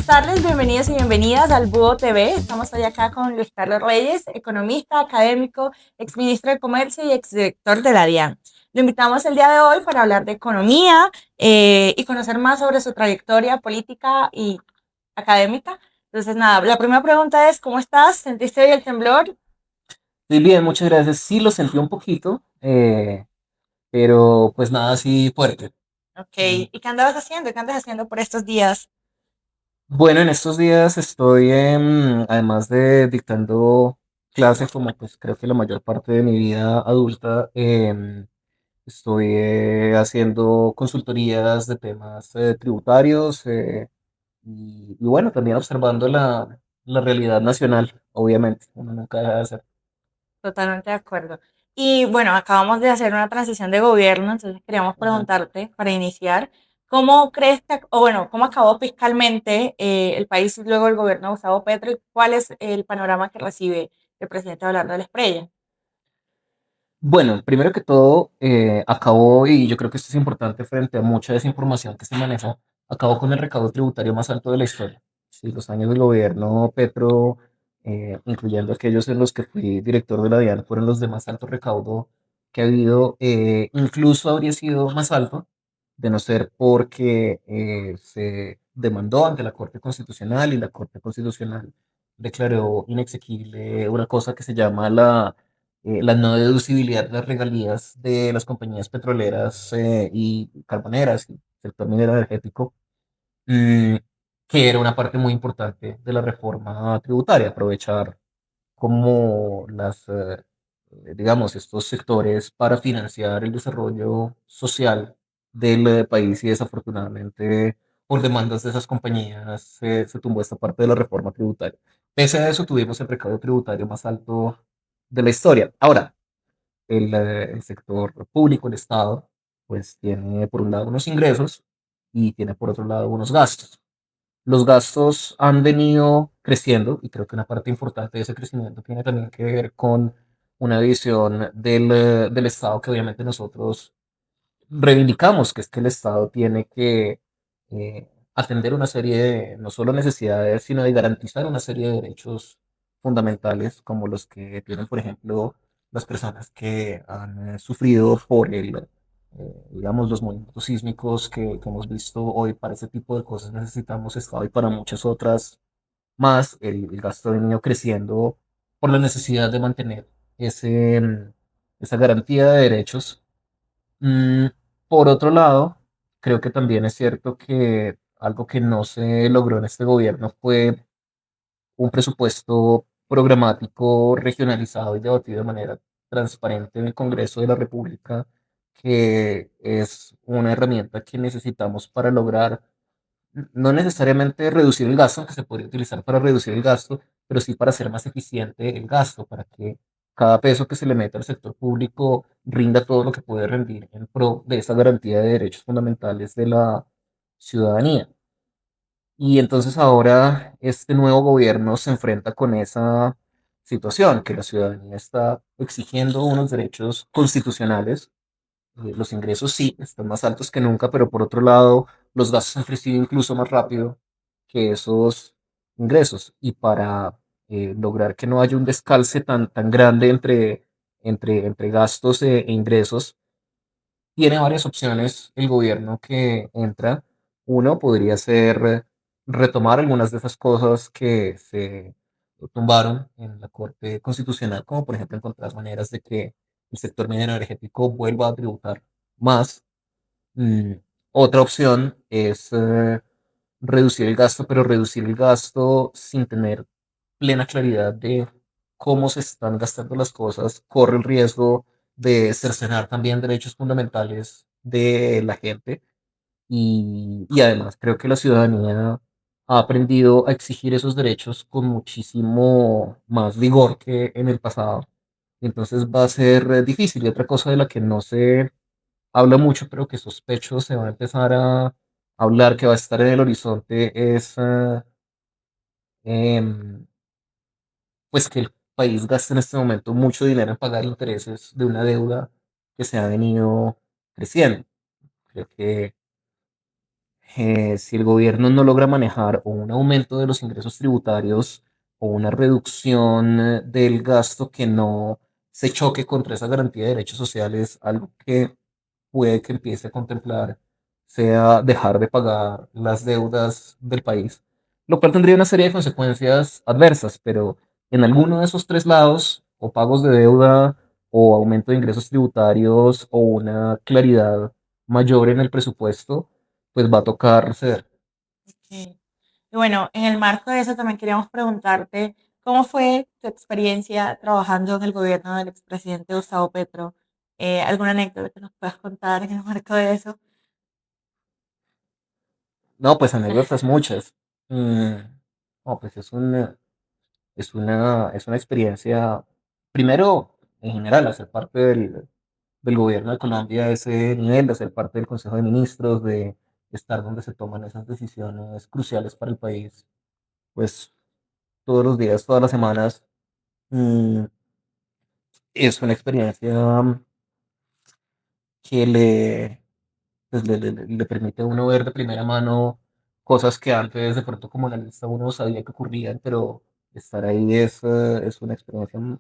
tardes, bienvenidos y bienvenidas al Búho TV. Estamos hoy acá con Luis Carlos Reyes, economista, académico, exministro de Comercio y exdirector de la DIAN. Lo invitamos el día de hoy para hablar de economía y conocer más sobre su trayectoria política y académica. Entonces, nada, la primera pregunta es, ¿cómo estás? ¿Sentiste hoy el temblor? Muy bien, muchas gracias. Sí, lo sentí un poquito, pero pues nada así fuerte. Ok, Mm. ¿y qué andabas haciendo? ¿Qué andas haciendo por estos días? Bueno, en estos días estoy, además de dictando clases, como pues creo que la mayor parte de mi vida adulta, estoy haciendo consultorías de temas tributarios y bueno, también observando la realidad nacional, obviamente. Uno nunca deja de hacer. Totalmente de acuerdo. Y bueno, acabamos de hacer una transición de gobierno, entonces queríamos Ujú. preguntarte para iniciar, ¿cómo crees que, o bueno, cómo acabó fiscalmente el país luego del gobierno de Gustavo Petro y cuál es el panorama que recibe el presidente Abelardo de la Espriella? Bueno, primero que todo, acabó, y yo creo que esto es importante frente a mucha desinformación que se maneja, acabó con el recaudo tributario más alto de la historia. Sí, los años del gobierno Petro, incluyendo aquellos en los que fui director de la DIAN, fueron los de más alto recaudo que ha habido. Incluso habría sido más alto, de no ser porque se demandó ante la Corte Constitucional y la Corte Constitucional declaró inexequible una cosa que se llama la no deducibilidad de las regalías de las compañías petroleras y carboneras y sector minero energético, mm, que era una parte muy importante de la reforma tributaria, aprovechar como digamos, estos sectores para financiar el desarrollo social del país y desafortunadamente por demandas de esas compañías se tumbó esta parte de la reforma tributaria. Pese a eso, tuvimos el recaudo tributario más alto de la historia. Ahora, el sector público, el Estado, pues tiene por un lado unos ingresos y tiene por otro lado unos gastos. Los gastos han venido creciendo y creo que una parte importante de ese crecimiento tiene también que ver con una visión del Estado que obviamente nosotros reivindicamos, que es que el Estado tiene que atender una serie de, no solo necesidades, sino de garantizar una serie de derechos fundamentales, como los que tienen, por ejemplo, las personas que han sufrido por digamos, los movimientos sísmicos que hemos visto hoy. Para ese tipo de cosas necesitamos Estado y para muchas otras más. El gasto ha venido creciendo por la necesidad de mantener esa garantía de derechos. Mm, por otro lado, creo que también es cierto que algo que no se logró en este gobierno fue un presupuesto programático regionalizado y debatido de manera transparente en el Congreso de la República, que es una herramienta que necesitamos para lograr no necesariamente reducir el gasto, que se podría utilizar para reducir el gasto, pero sí para hacer más eficiente el gasto, para que cada peso que se le meta al sector público rinda todo lo que puede rendir en pro de esa garantía de derechos fundamentales de la ciudadanía. Y entonces ahora este nuevo gobierno se enfrenta con esa situación, que la ciudadanía está exigiendo unos derechos constitucionales. Los ingresos sí están más altos que nunca, pero por otro lado, los gastos han crecido incluso más rápido que esos ingresos. Y para lograr que no haya un descalce tan grande entre gastos e ingresos, tiene varias opciones el gobierno que entra. Uno podría ser retomar algunas de esas cosas que se tumbaron en la Corte Constitucional, como por ejemplo encontrar maneras de que el sector minero energético vuelva a tributar más. Mm, Otra opción es reducir el gasto, pero reducir el gasto sin tener plena claridad de cómo se están gastando las cosas, corre el riesgo de cercenar también derechos fundamentales de la gente y además creo que la ciudadanía ha aprendido a exigir esos derechos con muchísimo más vigor que en el pasado. Entonces va a ser difícil. Y otra cosa de la que no se habla mucho, pero que sospecho se va a empezar a hablar, que va a estar en el horizonte, es em, pues que el país gasta en este momento mucho dinero en pagar intereses de una deuda que se ha venido creciendo. Creo que Si el gobierno no logra manejar o un aumento de los ingresos tributarios o una reducción del gasto que no se choque contra esa garantía de derechos sociales, algo que puede que empiece a contemplar sea dejar de pagar las deudas del país, lo cual tendría una serie de consecuencias adversas, pero en alguno de esos tres lados, o pagos de deuda, o aumento de ingresos tributarios, o una claridad mayor en el presupuesto, pues va a tocar ceder. Sí. Y bueno, en el marco de eso también queríamos preguntarte, ¿cómo fue tu experiencia trabajando en el gobierno del expresidente Gustavo Petro? ¿Alguna anécdota que nos puedas contar en el marco de eso? No, pues anécdotas muchas. No, pues es una experiencia, primero, en general, hacer parte del gobierno de Colombia a ese nivel, de ser parte del Consejo de Ministros, de estar donde se toman esas decisiones cruciales para el país, pues todos los días, todas las semanas, mm, es una experiencia que pues, le permite a uno ver de primera mano cosas que antes de pronto como analista uno sabía que ocurrían, pero estar ahí es una experiencia muy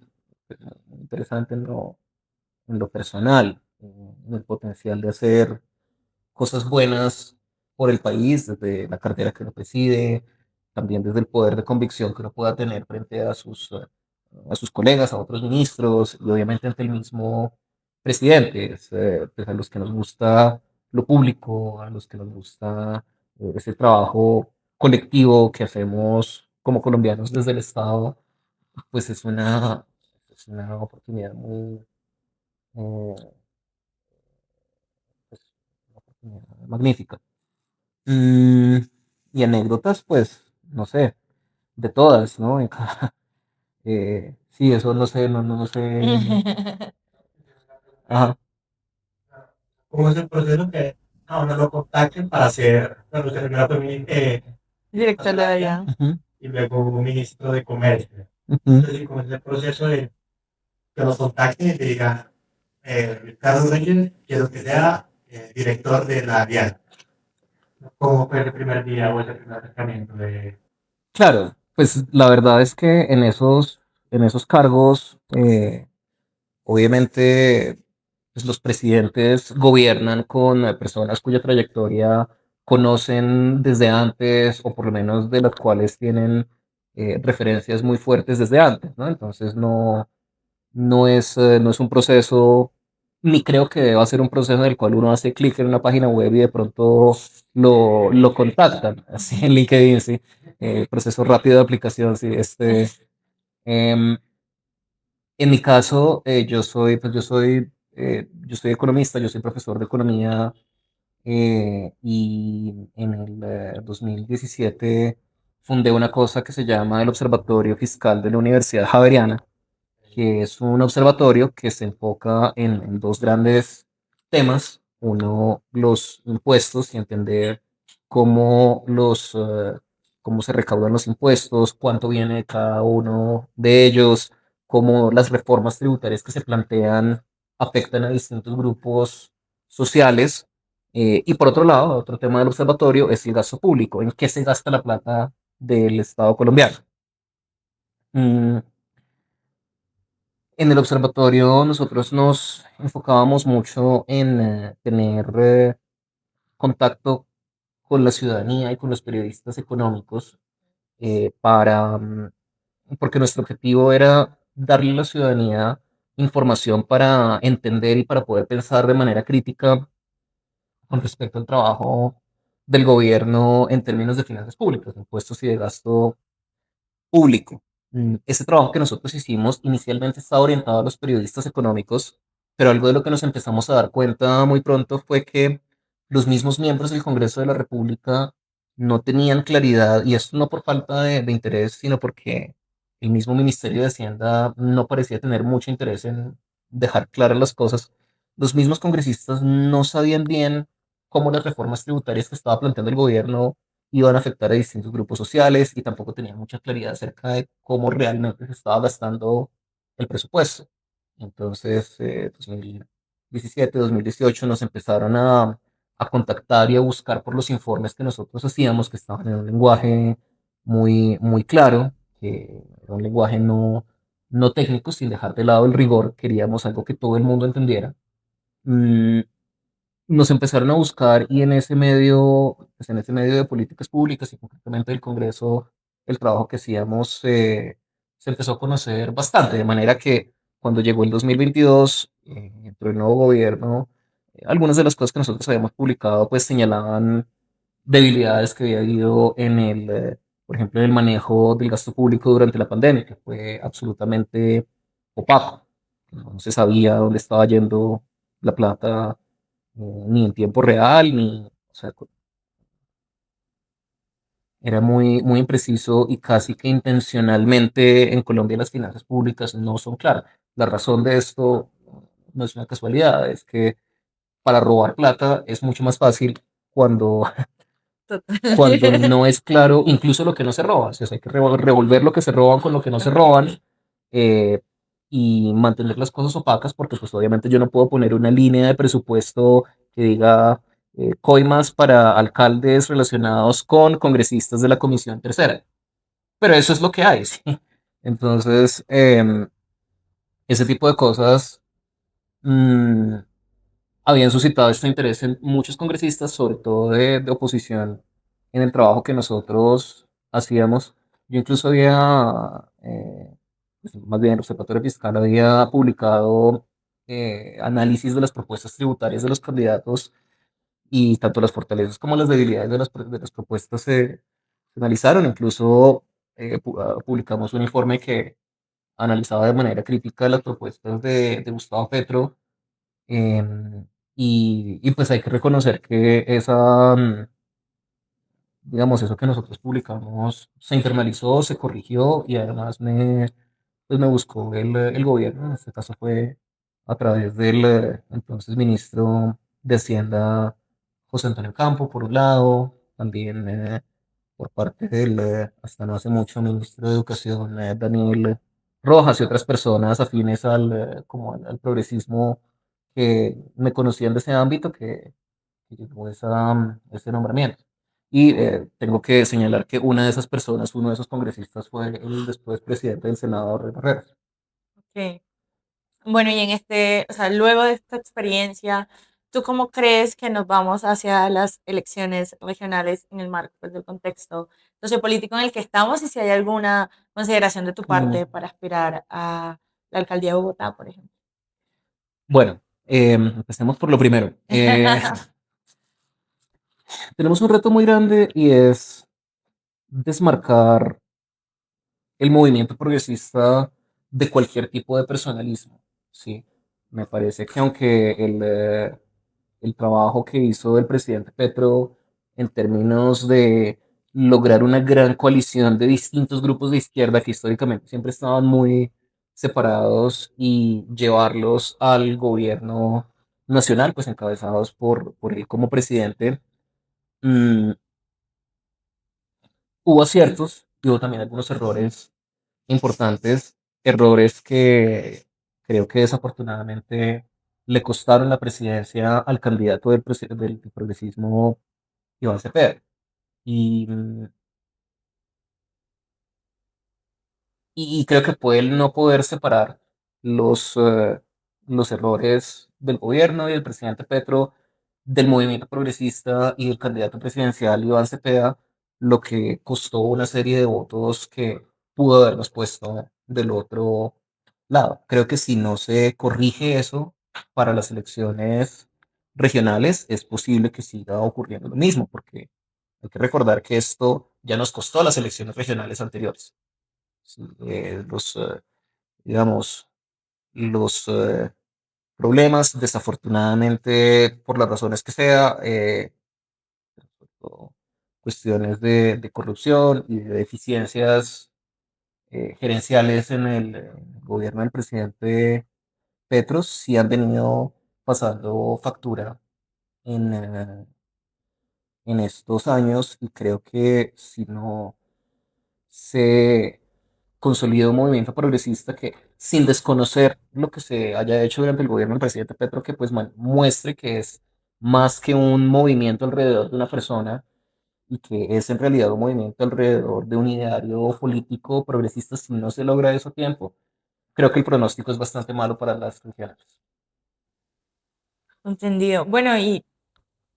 interesante en lo personal, en el potencial de hacer cosas buenas por el país, desde la cartera que uno preside, también desde el poder de convicción que uno pueda tener frente a sus colegas, a otros ministros y obviamente ante el mismo presidente, pues a los que nos gusta lo público, a los que nos gusta ese trabajo colectivo que hacemos como colombianos desde el Estado, pues es una oportunidad muy, eh, pues, una oportunidad magnífica. Mm, y anécdotas, pues, no sé, de todas, ¿no? Sí, eso no sé, no sé. Ajá. ¿Cómo es el proceso que a uno lo contacten para ser, bueno, usted primero fue Director de Salarial Dayan. Ujú, y luego ministro de Comercio? ujú. Entonces, ¿cómo es el proceso de que lo contacten y te digan, Ricardo Reyes, quiero que sea director de la DIAN? ¿Cómo fue el primer día o ese primer acercamiento de... Claro, pues la verdad es que en esos cargos, obviamente, pues los presidentes gobiernan con personas cuya trayectoria conocen desde antes, o por lo menos de las cuales tienen referencias muy fuertes desde antes, ¿no? Entonces no es un proceso, ni creo que deba ser un proceso en el cual uno hace clic en una página web y de pronto lo contactan, así en LinkedIn, sí. Proceso rápido de aplicación, sí. Em, en mi caso, yo soy economista, yo soy profesor de economía y en el 2017 fundé una cosa que se llama el Observatorio Fiscal de la Universidad Javeriana, que es un observatorio que se enfoca en dos grandes temas. Uno, los impuestos y entender cómo cómo se recaudan los impuestos, cuánto viene de cada uno de ellos, cómo las reformas tributarias que se plantean afectan a distintos grupos sociales. Y por otro lado, otro tema del observatorio es el gasto público, en qué se gasta la plata del Estado colombiano. Mm, En el observatorio nosotros nos enfocábamos mucho en tener contacto con la ciudadanía y con los periodistas económicos porque nuestro objetivo era darle a la ciudadanía información para entender y para poder pensar de manera crítica con respecto al trabajo del gobierno en términos de finanzas públicas, de impuestos y de gasto público. Ese trabajo que nosotros hicimos inicialmente estaba orientado a los periodistas económicos, pero algo de lo que nos empezamos a dar cuenta muy pronto fue que los mismos miembros del Congreso de la República no tenían claridad, y esto no por falta de interés, sino porque el mismo Ministerio de Hacienda no parecía tener mucho interés en dejar claras las cosas. Los mismos congresistas no sabían bien cómo las reformas tributarias que estaba planteando el gobierno iban a afectar a distintos grupos sociales y tampoco tenían mucha claridad acerca de cómo realmente se estaba gastando el presupuesto. Entonces, 2017, 2018 nos empezaron a contactar y a buscar por los informes que nosotros hacíamos, que estaban en un lenguaje muy claro, que era un lenguaje no técnico, sin dejar de lado el rigor, queríamos algo que todo el mundo entendiera. Mm, Nos empezaron a buscar y en ese medio, pues en ese medio de políticas públicas y concretamente del Congreso, el trabajo que hacíamos se empezó a conocer bastante, de manera que cuando llegó el 2022, entró el nuevo gobierno, algunas de las cosas que nosotros habíamos publicado pues señalaban debilidades que había habido por ejemplo, en el manejo del gasto público durante la pandemia, que fue absolutamente opaco. No se sabía dónde estaba yendo la plata, ni en tiempo real, o sea, era muy impreciso y casi que intencionalmente en Colombia las finanzas públicas no son claras. La razón de esto no es una casualidad, es que para robar plata es mucho más fácil cuando cuando Total. no es claro incluso lo que no se roba. O sea, hay que revolver lo que se roban con lo que no se roban, eh, y mantener las cosas opacas porque pues obviamente yo no puedo poner una línea de presupuesto que diga coimas para alcaldes relacionados con congresistas de la Comisión Tercera. Pero eso es lo que hay, ¿sí? Entonces, ese tipo de cosas mm, habían suscitado este interés en muchos congresistas, sobre todo de oposición, en el trabajo que nosotros hacíamos. Yo incluso había, pues, más bien el Observatorio Fiscal había publicado análisis de las propuestas tributarias de los candidatos y tanto las fortalezas como las debilidades de las propuestas se analizaron. Incluso publicamos un informe que analizaba de manera crítica las propuestas de Gustavo Petro. Em, y pues hay que reconocer que digamos, eso que nosotros publicamos se internalizó, se corrigió y además pues me buscó el gobierno. En este caso fue a través del entonces ministro de Hacienda, José Antonio Campo, por un lado, también por parte del, hasta no hace mucho, ministro de Educación, Daniel Rojas, y otras personas afines como al progresismo que me conocían de ese ámbito que llegó ese nombramiento. Y tengo que señalar que una de esas personas, uno de esos congresistas fue el después presidente del Senado, Rey Barreras. Ok. Bueno, y en o sea, luego de esta experiencia, ¿tú cómo crees que nos vamos hacia las elecciones regionales en el marco, pues, del contexto sociopolítico en el que estamos y si hay alguna consideración de tu Mm, parte para aspirar a la alcaldía de Bogotá, por ejemplo? Bueno, empecemos por lo primero. Tenemos un reto muy grande y es desmarcar el movimiento progresista de cualquier tipo de personalismo, ¿sí? Me parece que aunque el trabajo que hizo el presidente Petro en términos de lograr una gran coalición de distintos grupos de izquierda que históricamente siempre estaban muy separados y llevarlos al gobierno nacional, pues encabezados por él como presidente, mm, hubo aciertos y hubo también algunos errores importantes, errores que creo que desafortunadamente le costaron la presidencia al candidato del progresismo, Iván Cepeda. Y, y creo que puede él no poder separar los, eh, los errores del gobierno y del presidente Petro del movimiento progresista y del candidato presidencial Iván Cepeda, lo que costó una serie de votos que pudo habernos puesto del otro lado. Creo que si no se corrige eso para las elecciones regionales, es posible que siga ocurriendo lo mismo, porque hay que recordar que esto ya nos costó las elecciones regionales anteriores. Sí, digamos, los problemas, desafortunadamente, por las razones que sea, o cuestiones de corrupción y de deficiencias gerenciales en el gobierno del presidente Petro, sí han venido pasando factura en, en estos años y creo que si no se consolida un movimiento progresista que, sin desconocer lo que se haya hecho durante el gobierno del presidente Petro, que pues muestre que es más que un movimiento alrededor de una persona y que es en realidad un movimiento alrededor de un ideario político progresista, si no se logra eso a tiempo, creo que el pronóstico es bastante malo para las regiones. Entendido. Bueno, y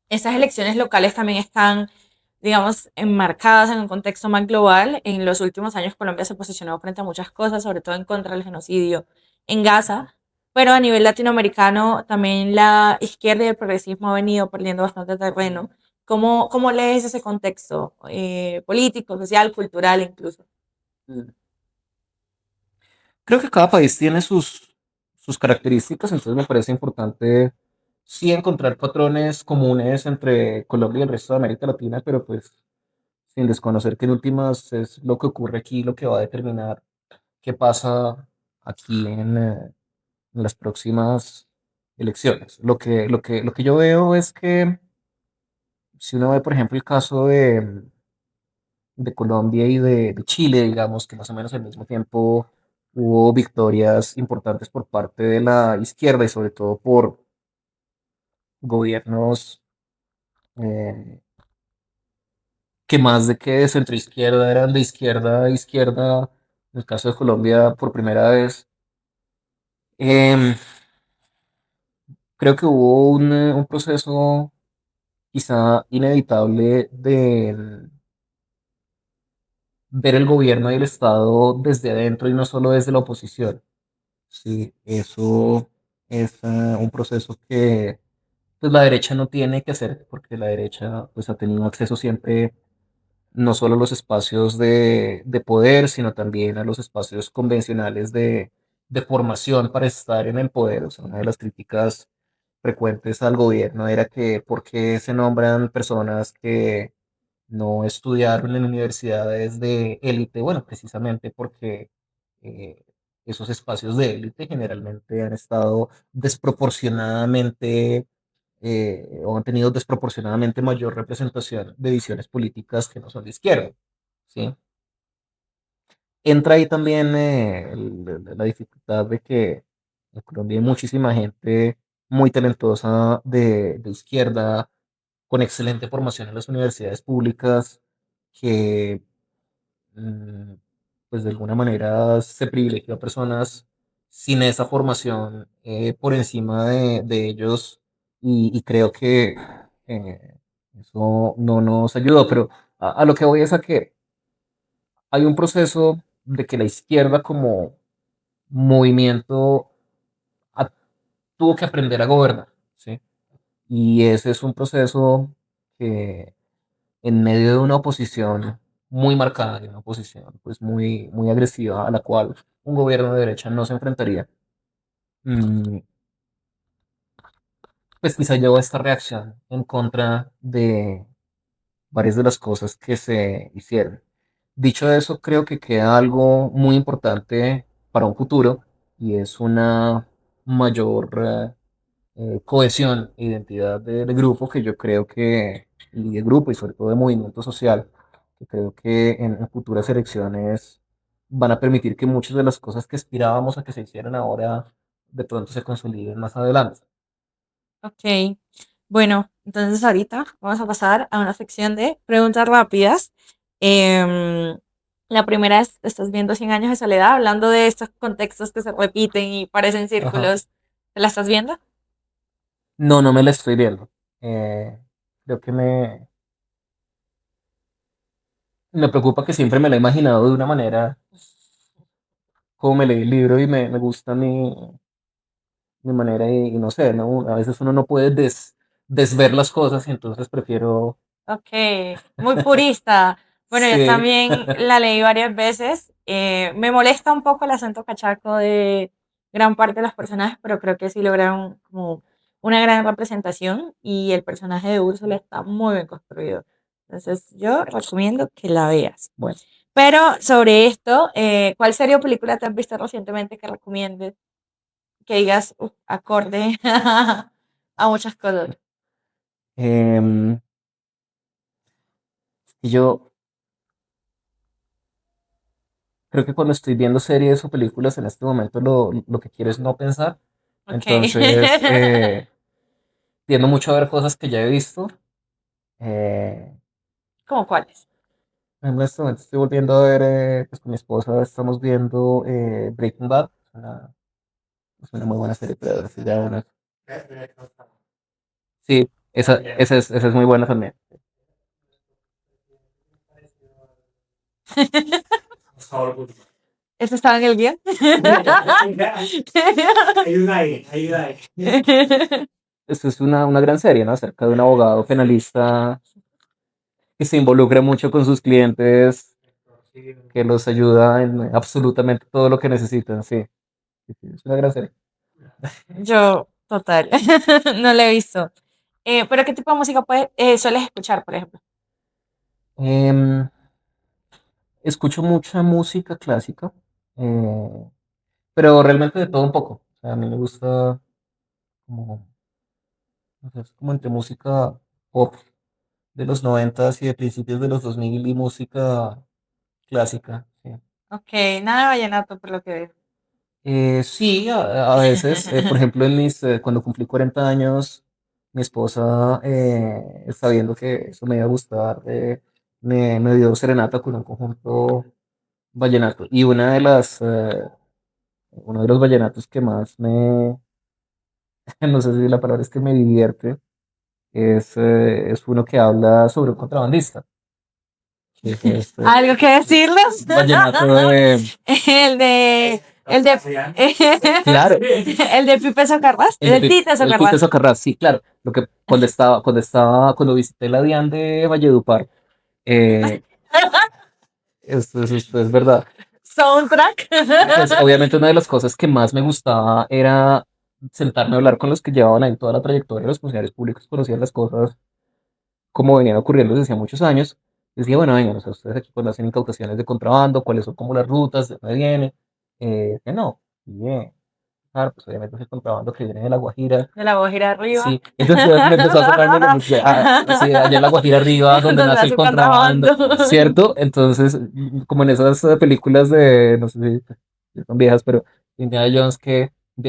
esas elecciones locales también están, digamos, enmarcadas en un contexto más global. En los últimos años Colombia se posicionó frente a muchas cosas, sobre todo en contra del genocidio en Gaza, pero a nivel latinoamericano también la izquierda y el progresismo han venido perdiendo bastante terreno. ¿Cómo lees ese contexto político, social, cultural incluso? Creo que cada país tiene sus características, entonces me parece importante sí encontrar patrones comunes entre Colombia y el resto de América Latina, pero pues sin desconocer que en últimas es lo que ocurre aquí lo que va a determinar qué pasa aquí en las próximas elecciones. Lo que yo veo es que si uno ve, por ejemplo, el caso de Colombia y de Chile, digamos que más o menos al mismo tiempo hubo victorias importantes por parte de la izquierda y sobre todo por gobiernos eh, que más de que de centroizquierda eran de izquierda a izquierda. En el caso de Colombia, por primera vez, em, creo que hubo un proceso quizá inevitable de ver el gobierno y el Estado desde adentro y no solo desde la oposición. Sí, eso es un proceso que pues la derecha no tiene que hacer porque la derecha pues ha tenido acceso siempre no solo a los espacios de poder, sino también a los espacios convencionales de formación para estar en el poder. O sea, una de las críticas frecuentes al gobierno era que por qué se nombran personas que no estudiaron en universidades de élite. Bueno, precisamente porque eh, esos espacios de élite generalmente han estado desproporcionadamente o han tenido desproporcionadamente mayor representación de visiones políticas que no son de izquierda, ¿sí? Entra ahí también la dificultad de que en Colombia hay muchísima gente muy talentosa de izquierda, con excelente formación en las universidades públicas, que mm, pues de alguna manera se privilegió a personas sin esa formación por encima de ellos y creo que eso no nos ayudó, pero a lo que voy es a que hay un proceso de que la izquierda como movimiento ha- tuvo que aprender a gobernar, ¿sí? Y ese es un proceso que en medio de una oposición muy marcada, de una oposición pues muy agresiva a la cual un gobierno de derecha no se enfrentaría, mm, pues quizá llevó a esta reacción en contra de varias de las cosas que se hicieron. Dicho eso, creo que queda algo muy importante para un futuro y es una mayor cohesión e identidad del grupo que yo creo que, y de grupo y sobre todo de movimiento social, que creo que en futuras elecciones van a permitir que muchas de las cosas que aspirábamos a que se hicieran ahora de pronto se consoliden más adelante. Ok, bueno, entonces ahorita vamos a pasar a una sección de preguntas rápidas. Em, la primera es, estás viendo 100 años de soledad, hablando de estos contextos que se repiten y parecen Ajá. círculos. ¿Te la estás viendo? No, no me la estoy viendo. Eh, Creo que me preocupa que siempre me la he imaginado de una manera como me leí el libro y me gusta mi manera y no sé, ¿no? A veces uno no puede desver las cosas y entonces prefiero... Ok, muy purista. Bueno, yo Sí. también la leí varias veces. Me molesta un poco el acento cachaco de gran parte de los personajes, pero creo que sí lograron como una gran representación y el personaje de Úrsula está muy bien construido. Entonces, yo recomiendo que la veas. Bueno, Pero sobre esto, ¿cuál serie o película te has visto recientemente que recomiendes? Que digas, "Uf, acorde a muchas cosas". em, y yo creo que cuando estoy viendo series o películas en este momento lo que quiero es no pensar. Ok. Entonces, tiendo mucho a ver cosas que ya he visto. Eh, ¿Cómo cuáles? en este momento estoy volviendo a ver, pues con mi esposa estamos viendo Breaking Bad. Es una muy buena serie, pero sí, ya sí, esa es muy buena también. Saul Goodman. ¿Eso estaba en el guión? Ayuda ahí, ayuda ahí. Esto es una gran serie, ¿no? Acerca de un abogado penalista que se involucra mucho con sus clientes, que los ayuda en absolutamente todo lo que necesitan, sí. Sí, sí, es una gran serie. Yo, total, no la he visto. ¿Pero qué tipo de música sueles escuchar, por ejemplo? Em, escucho mucha música clásica, eh, pero realmente de todo un poco. O sea, a mí me gusta como, o sea, es como entre música pop de los 90 y de principios de los 2000 y música clásica. Sí. Ok, nada de vallenato, por lo que veo. Sí, a veces, por ejemplo, cuando cumplí 40 años, mi esposa, sabiendo que eso me iba a gustar, me dio serenata con un conjunto vallenato. Y uno de los vallenatos que más no sé si la palabra es que me divierte, es uno que habla sobre un contrabandista. Que es ¿Algo que decirles? vallenato de, El de, claro, el de Pipe Socarrás, el de Tite el Pite Socarrás. Socarrás, sí, claro. Lo que cuando visité la DIAN de Valledupar, eh, esto es verdad. Soundtrack. Pues, obviamente una de las cosas que más me gustaba era sentarme a hablar con los que llevaban ahí toda la trayectoria, los funcionarios públicos conocían las cosas como venían ocurriendo desde hace muchos años. Decía, bueno, vengan, o sea, ustedes aquí pues hacen incautaciones de contrabando, cuáles son como las rutas, de dónde viene. Que no, bien. Claro, pues obviamente es el contrabando que viene de La Guajira. De la Guajira arriba. Sí, entonces me empezó a sonarme sí, allá en La Guajira arriba, donde Donde nace el hace contrabando, contrabando. ¿cierto? Entonces, como en esas películas de, no sé si son viejas, pero Indiana Jones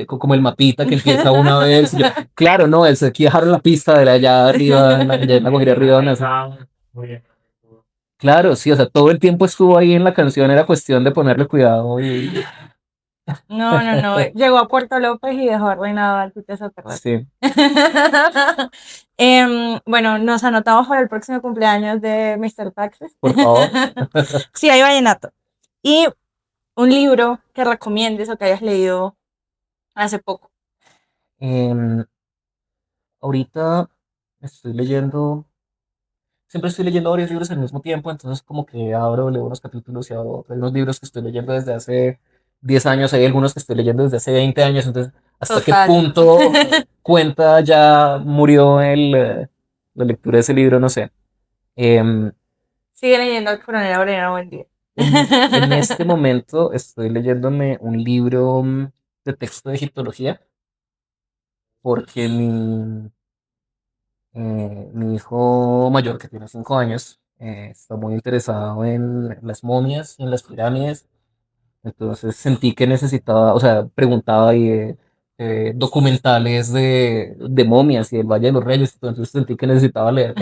como el mapita que empieza una vez, y yo, claro, no, es aquí dejaron la pista de allá arriba, allá en La Guajira arriba, donde nace. Muy bien. Claro, sí, o sea, todo el tiempo estuvo ahí en la canción, era cuestión de ponerle cuidado No, no, no. Llegó a Puerto López y dejó arruinado al Tite Socarrás. sí, Bueno, nos anotamos para el próximo cumpleaños de Mr. Taxes. por favor. Sí, hay vallenato. Y un libro que recomiendes o que hayas leído hace poco. Em, ahorita estoy leyendo. Siempre estoy leyendo varios libros al mismo tiempo, entonces como que abro, leo unos capítulos y abro otros. Hay unos libros que estoy leyendo desde hace 10 años, hay algunos que estoy leyendo desde hace 20 años, entonces hasta qué Total. punto cuenta ya murió la lectura de ese libro, no sé. Em, Sigue leyendo al coronel Aureliano Buendía. en este momento estoy leyéndome un libro de texto de egiptología porque mi hijo mayor, que tiene 5 años, está muy interesado en las momias y en las pirámides. Entonces sentí que necesitaba, o sea, preguntaba y documentales de momias y del Valle de los Reyes. Entonces sentí que necesitaba leer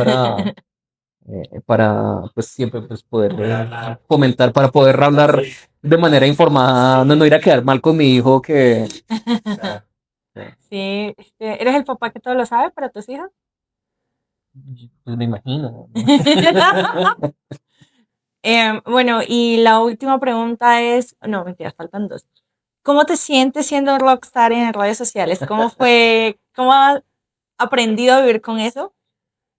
para pues siempre pues, poder comentar, para poder hablar de manera informada, no ir a quedar mal con mi hijo que... Sí, ¿eres el papá que todo lo sabe para tus hijos? Pues me imagino. Bueno, y la última pregunta es, no, mentira, faltan dos. ¿Cómo te sientes siendo rockstar en redes sociales? ¿Cómo has aprendido a vivir con eso?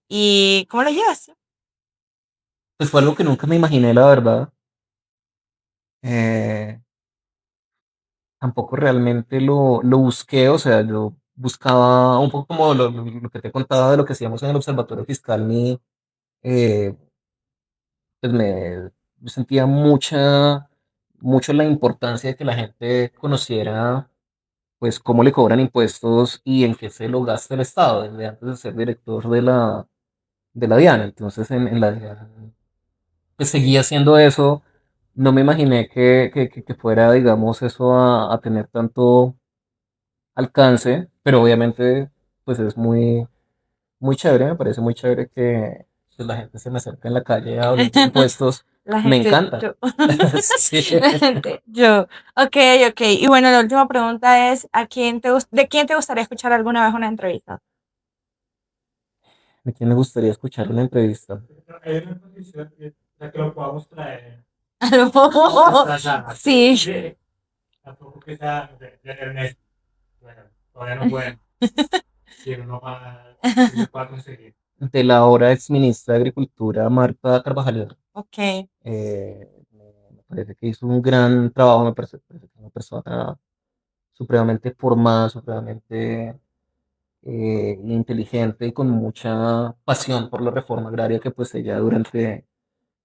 ¿Y cómo lo llevas? Pues fue algo que nunca me imaginé, la verdad. Eh, tampoco realmente lo busqué, o sea, yo buscaba un poco como lo que te contaba de lo que hacíamos en el Observatorio Fiscal, eh, pues me sentía mucho la importancia de que la gente conociera pues cómo le cobran impuestos y en qué se lo gasta el Estado, desde antes de ser director de la DIAN. Entonces en la DIAN pues seguía haciendo eso. No me imaginé que fuera, digamos, eso a tener tanto alcance, pero obviamente pues es muy chévere, me parece muy chévere que pues, la gente se me acerque en la calle a hablar de impuestos. La Me gente, encanta. yo. Sí. La gente, yo. Ok, ok. Y bueno, la última pregunta es, ¿de quién te gustaría escuchar alguna vez una entrevista? ¿A quién le gustaría escuchar una entrevista? Hay una condición que lo podamos traer Algo. esta sala. Sí. Tampoco que sea de Ernesto. Bueno, todavía no pueden. Si uno más, si se puede conseguir. De la ahora ex ministra de Agricultura, Marta Carvajal. Ok. Me parece que hizo un gran trabajo, me parece que es una persona supremamente formada, supremamente inteligente y con mucha pasión por la reforma agraria que pues ella durante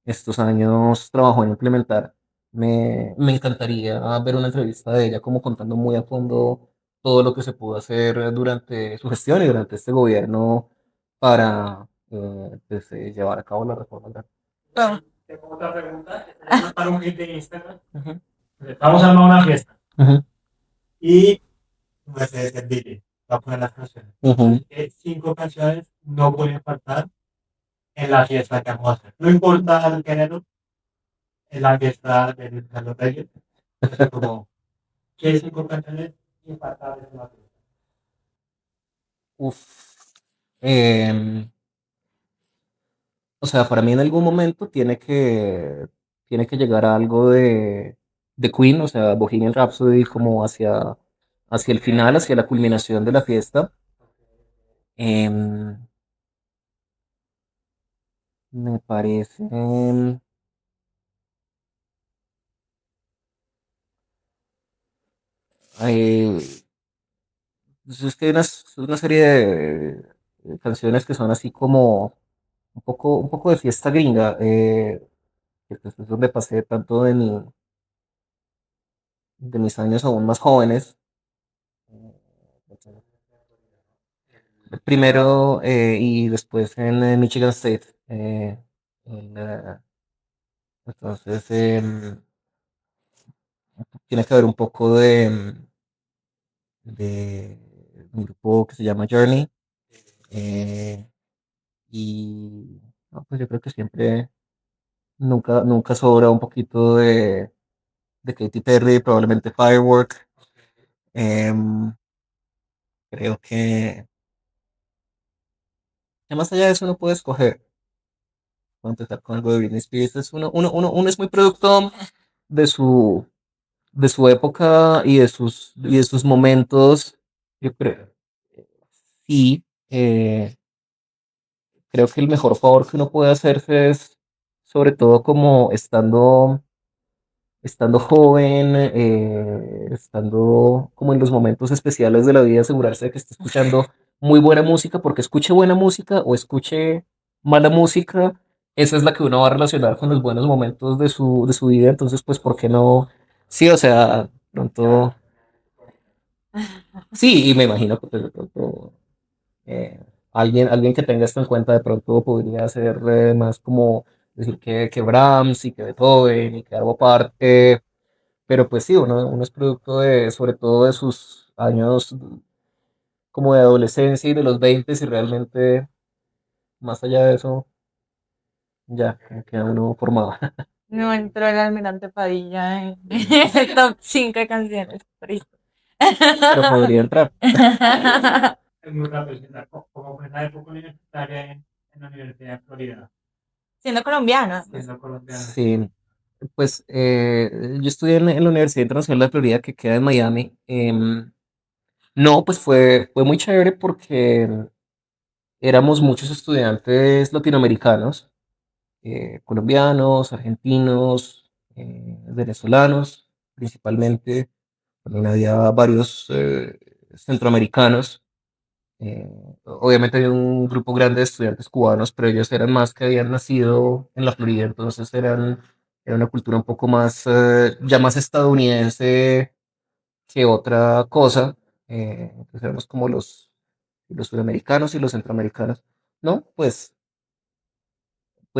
estos años trabajó en implementar. Me encantaría ver una entrevista de ella como contando muy a fondo todo lo que se pudo hacer durante su gestión y durante este gobierno para pues, llevar a cabo la reforma agraria. Bueno, Tengo otra pregunta. Tenemos para un hit de Instagram. Ujú, Vamos a armar una fiesta. ujú, Y pues el DJ va a poner las canciones. ujú. 5 canciones no pueden faltar en la fiesta que vamos a hacer. No importa el género, en la fiesta de los Reyes. Entonces, como, ¿qué 5 canciones infaltables en la fiesta? Uf. Em, o sea, para mí en algún momento tiene que llegar a algo de Queen, o sea, Bohemian Rhapsody como hacia el final, hacia la culminación de la fiesta. Em, Me parece. Eh, pues es que hay una serie de canciones que son así como un poco de fiesta gringa, que pues es donde pasé tanto de mis años aún más jóvenes. Primero y después en Michigan State. En, entonces, tiene que haber un poco de un grupo que se llama Journey. eh, y no, pues yo creo que siempre, nunca sobra un poquito de Katy Perry, probablemente Firework. Em, Creo que más allá de eso uno puede escoger. Puedo empezar con algo de Britney Spears. Uno es muy producto de de su época y y de sus momentos. Yo creo. Y creo que el mejor favor que uno puede hacerse es, sobre todo como estando joven, estando como en los momentos especiales de la vida, asegurarse de que esté escuchando muy buena música, porque escuche buena música o escuche mala música, esa es la que uno va a relacionar con los buenos momentos de su vida, entonces pues, ¿por qué no? Sí, o sea, pronto, sí, y me imagino que pues, de pronto eh, alguien que tenga esto en cuenta de pronto podría ser más como decir que Brahms y que Beethoven y que algo aparte. Pero pues sí, uno es producto de, sobre todo de sus años como de adolescencia y de los 20 y realmente más allá de eso, ya, como queda uno formado. no entró el Almirante Padilla en el top 5 de canciones. Triste. Pero podría entrar. Es muy rápido. Como fue en la época universitaria en la Universidad de Florida, Siendo colombiana. siendo colombiana. Sí, pues yo estudié en la Universidad Internacional de Florida que queda en Miami. No, pues fue muy chévere porque éramos muchos estudiantes latinoamericanos, colombianos, argentinos, venezolanos, principalmente. También había varios centroamericanos. eh, Obviamente había un grupo grande de estudiantes cubanos, pero ellos eran más que habían nacido en la Florida, entonces era una cultura un poco más, ya más estadounidense que otra cosa. Entonces éramos como los sudamericanos y los centroamericanos. No, pues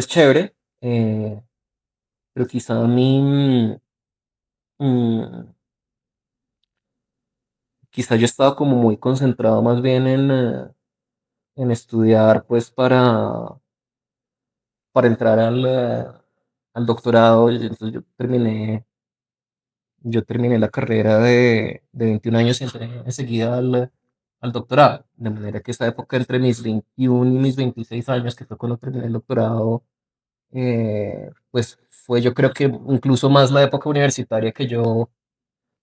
chévere, pero quizá a mí, mm, quizá yo estaba como muy concentrado más bien en estudiar pues para entrar al doctorado. Y entonces yo terminé la carrera de 21 años y entré enseguida al doctorado. De manera que esa época entre mis 21 y mis 26 años, que fue cuando terminé el doctorado, pues fue yo creo que incluso más la época universitaria que yo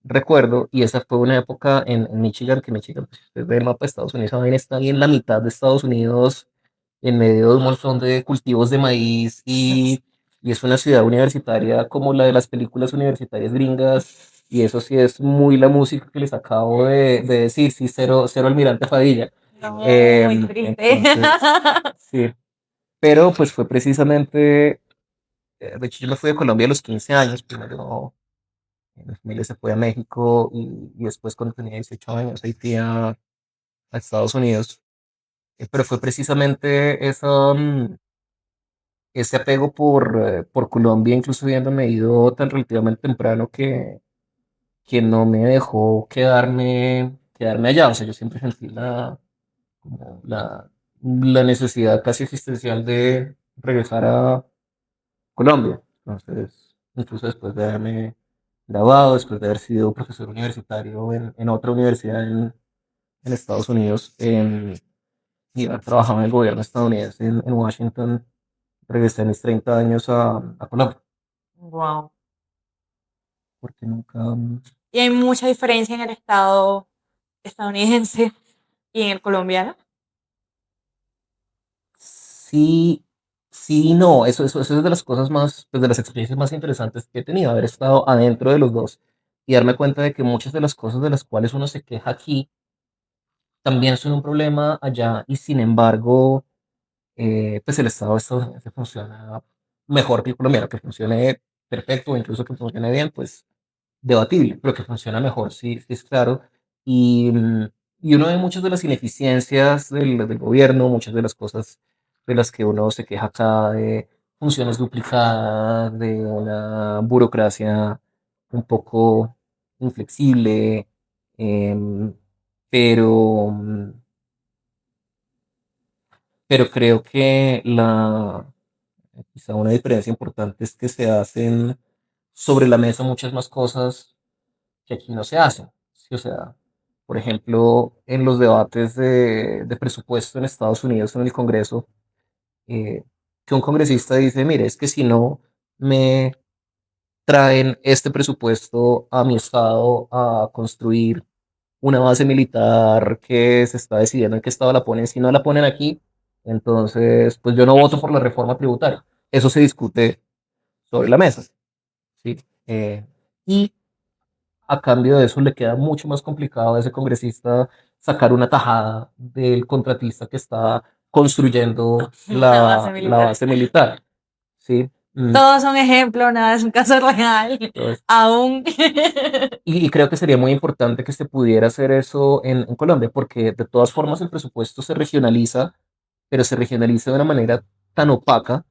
recuerdo. Y esa fue una época en Michigan, que Michigan, pues, si usted ve el mapa de Estados Unidos, esa vaina está ahí en la mitad de Estados Unidos, en medio de un montón de cultivos de maíz, y es una ciudad universitaria como la de las películas universitarias gringas. Y eso sí es muy la música que les acabo de decir, sí, cero, cero Almirante Fadilla. No, muy triste. Entonces, sí, pero pues fue precisamente, de hecho yo me fui de Colombia a los 15 años. Primero mi familia se fue a México, y después cuando tenía 18 años ahí fui a Estados Unidos. Pero fue precisamente ese apego por Colombia, incluso habiéndome ido tan relativamente temprano, que no me dejó quedarme allá. O sea, yo siempre sentí como la necesidad casi existencial de regresar a Colombia. Entonces, incluso después de haberme graduado, después de haber sido profesor universitario en otra universidad en Estados Unidos, y haber trabajado en el gobierno estadounidense en Washington, regresé a mis 30 años a Colombia, Wow. porque nunca... Y hay mucha diferencia en el estado estadounidense y en el colombiano. Sí, sí, no, eso es de las cosas más, pues de las experiencias más interesantes que he tenido, haber estado adentro de los dos y darme cuenta de que muchas de las cosas de las cuales uno se queja aquí también son un problema allá. Y sin embargo, pues el Estado estadounidense funciona mejor que el colombiano. Que funcione perfecto o incluso que funcione bien, pues debatible, pero que funciona mejor, sí, sí es claro. Y uno ve muchas de las ineficiencias del gobierno, muchas de las cosas de las que uno se queja acá, de funciones duplicadas, de una burocracia un poco inflexible. em, pero, pero creo que quizá una diferencia importante es que se hacen sobre la mesa muchas más cosas que aquí no se hacen. ¿Sí? O sea, por ejemplo, en los debates de presupuesto en Estados Unidos, en el Congreso, eh, que un congresista dice, mire, es que si no me traen este presupuesto a mi estado a construir una base militar que se está decidiendo en qué estado la ponen, si no la ponen aquí, entonces pues yo no voto por la reforma tributaria. Eso se discute sobre la mesa, ¿sí? Y a cambio de eso le queda mucho más complicado a ese congresista sacar una tajada del contratista que está construyendo La base la militar. base militar, ¿sí? Todos son ejemplos, nada es un caso real. Entonces, Aún. y creo que sería muy importante que se pudiera hacer eso en Colombia, porque de todas formas el presupuesto se regionaliza, pero se regionaliza de una manera tan opaca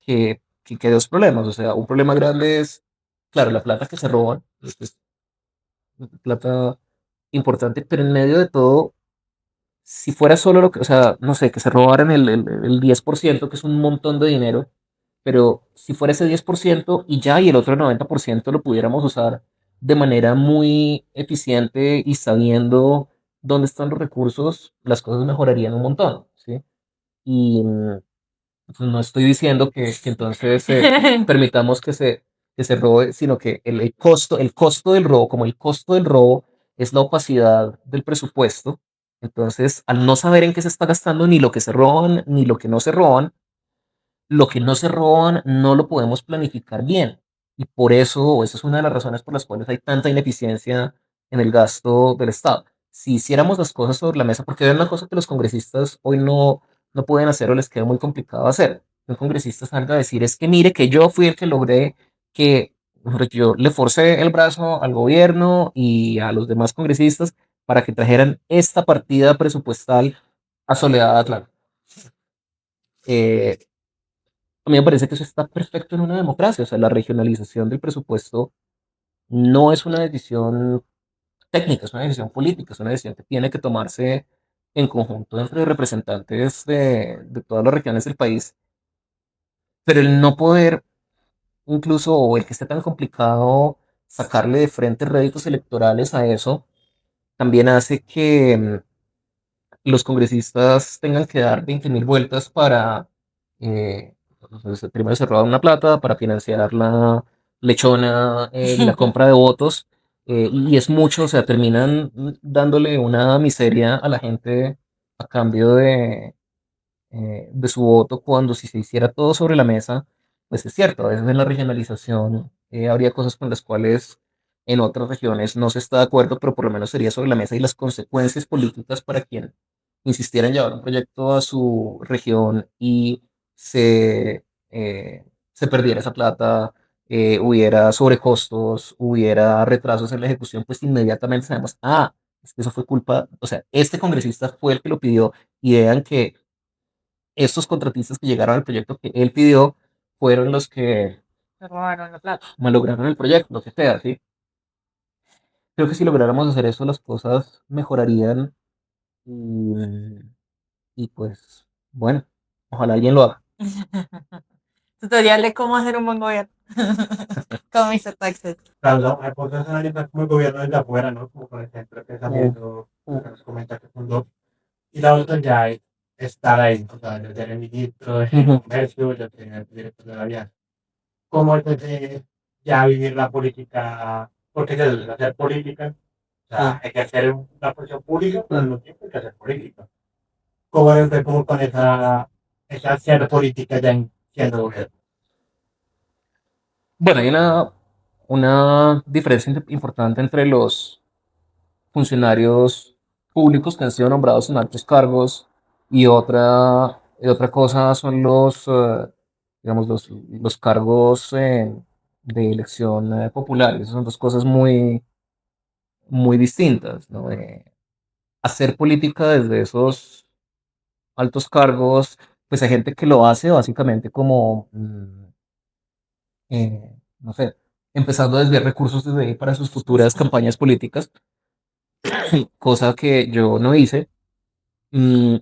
que hay dos problemas. O sea, un problema grande es, claro, la plata que se roban, es plata importante, pero en medio de todo, si fuera solo lo que, o sea, no sé, que se robaran el 10%, que es un montón de dinero, pero si fuera ese 10% y ya, y el otro 90% lo pudiéramos usar de manera muy eficiente y sabiendo dónde están los recursos, las cosas mejorarían un montón, ¿sí? Y pues, no estoy diciendo que entonces permitamos que se robe, sino que el costo del robo, como el costo del robo es la opacidad del presupuesto. Entonces, al no saber en qué se está gastando ni lo que se roban ni lo que no se roban, lo que no se roban no lo podemos planificar bien. Y por eso, o esa es una de las razones por las cuales hay tanta ineficiencia en el gasto del Estado. Si hiciéramos las cosas sobre la mesa, porque es una cosa que los congresistas hoy no pueden hacer o les queda muy complicado hacer. Un congresista salga a decir, es que mire que yo fui el que logré que mejor dicho, yo le forcé el brazo al gobierno y a los demás congresistas para que trajeran esta partida presupuestal a Soledad Atlanta. Eh, a mí me parece que eso está perfecto en una democracia. O sea, la regionalización del presupuesto no es una decisión técnica, es una decisión política, es una decisión que tiene que tomarse en conjunto entre representantes de todas las regiones del país, pero el no poder, incluso, o el que esté tan complicado sacarle de frente réditos electorales a eso, también hace que los congresistas tengan que dar 20.000 vueltas para, entonces, primero se roban una plata para financiar la lechona, la compra de votos, y es mucho, o sea, terminan dándole una miseria a la gente a cambio de su voto, cuando si se hiciera todo sobre la mesa, pues es cierto, a veces en la regionalización habría cosas con las cuales en otras regiones no se está de acuerdo, pero por lo menos sería sobre la mesa, y las consecuencias políticas para quien insistiera en llevar un proyecto a su región y se perdiera esa plata, hubiera sobrecostos, hubiera retrasos en la ejecución, pues inmediatamente sabemos, es que eso fue culpa, o sea, este congresista fue el que lo pidió, y vean que estos contratistas que llegaron al proyecto que él pidió fueron los que Se robaron la plata. malograron el proyecto, lo que sea, ¿sí? Creo que si lográramos hacer eso, las cosas mejorarían, y, y pues, bueno, ojalá alguien lo haga. Tutorial de cómo hacer un buen gobierno. Con Mr. Taxes. Claro, hay cosas analizar como el gobierno desde afuera, ¿no? Como por ejemplo el Uh, pensamiento que nos comenta que fundó. Y la otra ya es estar ahí, o sea, yo ser el ministro de comercio, yo ser el director de la alianza. ¿Cómo es ya vivir la política? Porque se debe hacer política, o sea, hay que hacer una función pública, pero al mismo tiempo hay que hacer política. ¿Cómo es usted como con esa hacer política ya siendo gobierno? Bueno, hay una diferencia importante entre los funcionarios públicos que han sido nombrados en altos cargos, y otra cosa son digamos, los cargos de elección popular. Esas son dos cosas muy, muy distintas, ¿no? Hacer política desde esos altos cargos, pues hay gente que lo hace básicamente como, no sé, empezando a desviar recursos desde ahí para sus futuras campañas políticas, cosa que yo no hice. Mm,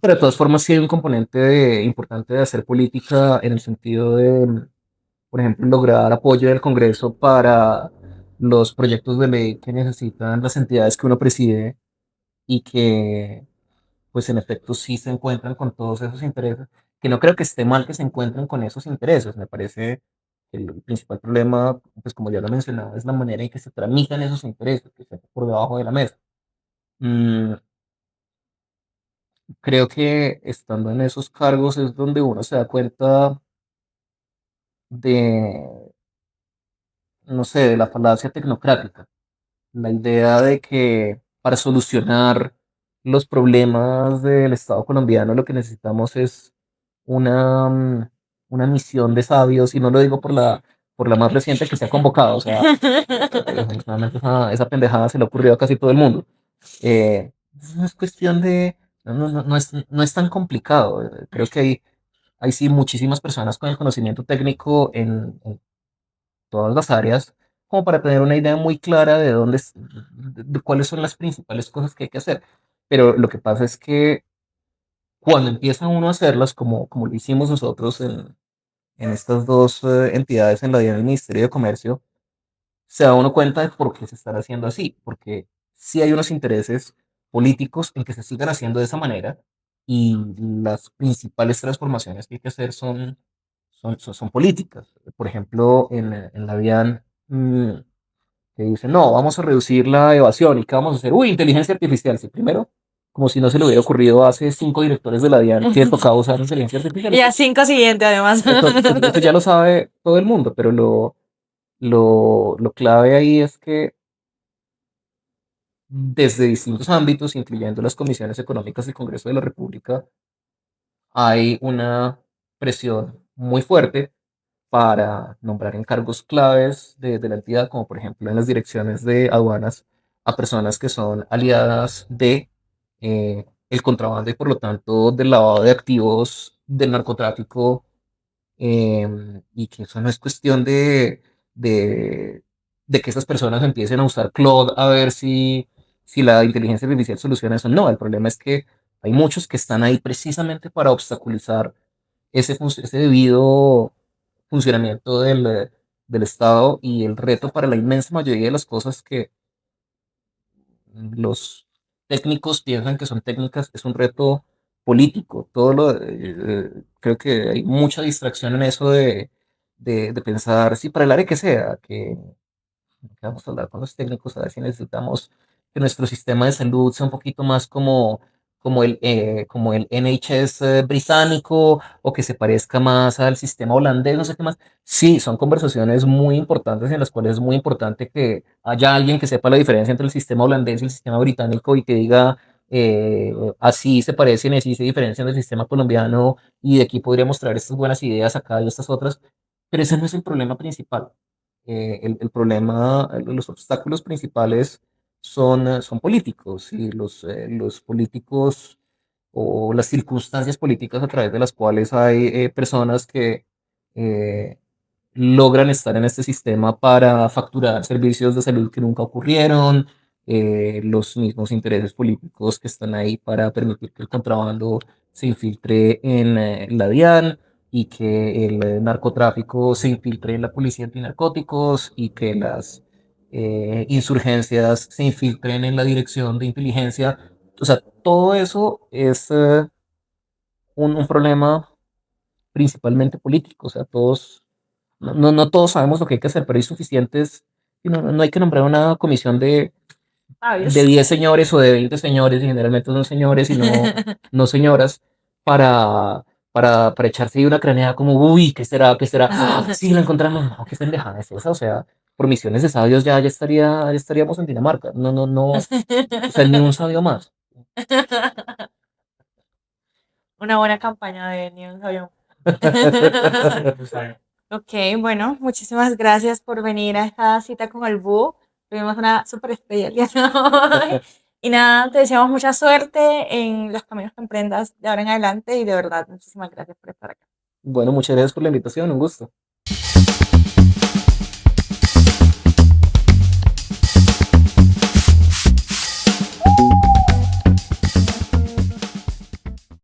Pero de todas formas, sí hay un componente importante de hacer política, en el sentido de, por ejemplo, lograr apoyo del Congreso para los proyectos de ley que necesitan las entidades que uno preside, y que, pues, en efecto, sí se encuentran con todos esos intereses, que no creo que esté mal que se encuentren con esos intereses. Me parece que el principal problema, pues, como ya lo mencionaba, es la manera en que se tramitan esos intereses, que se por debajo de la mesa. Mm, Creo que estando en esos cargos es donde uno se da cuenta de, no sé, de la falacia tecnocrática. La idea de que para solucionar los problemas del Estado colombiano lo que necesitamos es una, mm, una misión de sabios, y no lo digo por la más reciente que se ha convocado, o sea, desafortunadamente esa pendejada se le ocurrió a casi todo el mundo. No es cuestión de, no es tan complicado. Creo que hay sí muchísimas personas con el conocimiento técnico en todas las áreas, como para tener una idea muy clara de cuáles son las principales cosas que hay que hacer. Pero lo que pasa es que cuando empieza uno a hacerlas, como lo hicimos nosotros en estas dos entidades en la DIAN del Ministerio de Comercio, se da uno cuenta de por qué se están haciendo así, porque sí hay unos intereses políticos en que se sigan haciendo de esa manera, y las principales transformaciones que hay que hacer son políticas. Por ejemplo, en la DIAN, que dice, no, vamos a reducir la evasión, ¿y qué vamos a hacer? Uy, inteligencia artificial, sí, primero, como si no se le hubiera ocurrido hace 5 directores de la DIAN que tocaba usar inteligencia artificial. Y a 5 siguientes, además. Eso ya lo sabe todo el mundo, pero lo clave ahí es que desde distintos ámbitos, incluyendo las comisiones económicas del Congreso de la República, hay una presión muy fuerte para nombrar en cargos claves de la entidad, como por ejemplo en las direcciones de aduanas, a personas que son aliadas de el contrabando, y por lo tanto del lavado de activos, del narcotráfico, y que eso no es cuestión de, de que esas personas empiecen a usar Claude a ver si si la inteligencia artificial soluciona eso. No, el problema es que hay muchos que están ahí precisamente para obstaculizar ese debido funcionamiento del Estado y el reto para la inmensa mayoría de las cosas que los técnicos piensan que son técnicas es un reto político. Creo que hay mucha distracción en eso de pensar, sí, para el área que sea, que vamos a hablar con los técnicos a ver si necesitamos que nuestro sistema de salud sea un poquito más como el NHS británico o que se parezca más al sistema holandés, no sé qué más. Sí, son conversaciones muy importantes en las cuales es muy importante que haya alguien que sepa la diferencia entre el sistema holandés y el sistema británico y que diga, así se parecen, así se diferencian del sistema colombiano y de aquí podríamos traer estas buenas ideas acá y estas otras, pero ese no es el problema principal. El problema, los obstáculos principales son políticos y los políticos o las circunstancias políticas a través de las cuales hay personas que eh, logran estar en este sistema para facturar servicios de salud que nunca ocurrieron, los mismos intereses políticos que están ahí para permitir que el contrabando se infiltre en la DIAN y que el narcotráfico se infiltre en la policía antinarcóticos y que las insurgencias se infiltren en la dirección de inteligencia. O sea, todo eso es un problema principalmente político. O sea, no todos sabemos lo que hay que hacer, pero hay suficientes. Y no hay que nombrar una comisión de Sabios. 10 señores o de 20 señores, y generalmente son señores y no señoras, para, para echarse ahí una craneada como, uy, ¿qué será? ¿Qué será? ¡Ah! Sí, lo encontramos. No, qué pendejada es esa. O sea, por misiones de sabios ya estaríamos en Dinamarca. No, o sea, ni un sabio más. Una buena campaña de Ni un sabio. Ok, bueno, muchísimas gracias por venir a esta cita con el búho. Tuvimos una súper experiencia hoy. Y nada, te deseamos mucha suerte en los caminos que emprendas de ahora en adelante y de verdad, muchísimas gracias por estar acá. Bueno, muchas gracias por la invitación, un gusto.